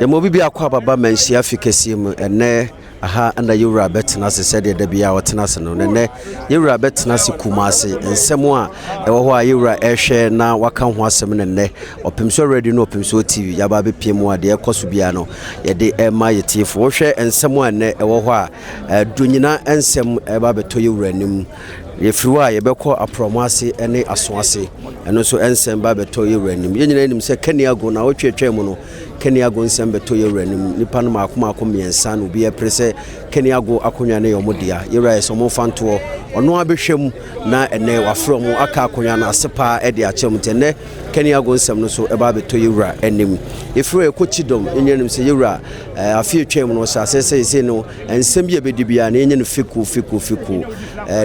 Yamobi bi akwa baba manhia fikesi mu ene aha anda yewura betena se sede da bia wotena se no ne yewura betena se Kumasi ensemo a ewo ho a yewura ehwe na waka ho asem ne Opemsuo radio no Opemsuo TV yaba be piemu ade ekoso bia no ye de ema yetifo wo hwe ensemo a ne ewo ho a Donyina ensem eba beto yewura nim yefriwa yebekọ Apromase-Asawase eno so ensem ba beto yewura nim yenyina nim se Kaniago na wotwetwe mu no Kaniago nsem beto yewura nim nipa no makoma miensa no bi eprese Kaniago akonya ne yomodia yewura yesomo fanto ono abehwem na ene wafro mu aka akonya na asepa e de achem tene Kaniago nsem no so eba beto yewura enim yefriwa Kyidom enyenim se yewura afietwem no so asese no ensem bi ebedibia na enye no fiku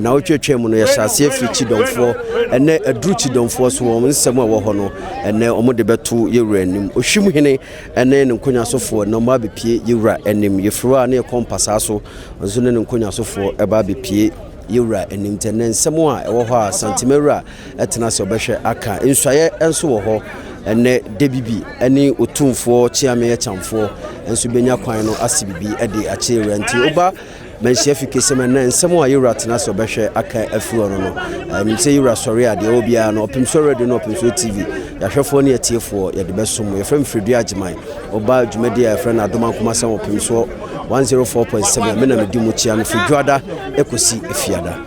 na wotwetwe mu no yesase afri Kyidom fo ene aduru Kyidom fo so wo nsem a wo ho no ene omo de beto yewura enim ohwim hene ene nkonya sofo na ma bepie yewura enim yefriwa na yekompasa so nso ne nkonya sofo eba bepie yewura enim tene nsemo a ewo ho a santimewura etena se obehwe aka nswaye enso wo ho ene debibi ene otumfo chiame ye chamfo enso benya kwan no asibibi ede ache renti oba manhia fikesi me na nsemo a yewura tena se obehwe aka afiro no nimse yewura sori ade obia no Opemsuo radio no Opemsuo TV yahwefo ne atiefo ye de besom ye frem Fredu Agiman oba dwumadi a frem na adoma Kumasi Opemsuo 104.7 me na medi mu chia no Fredu ada ekosi efiada.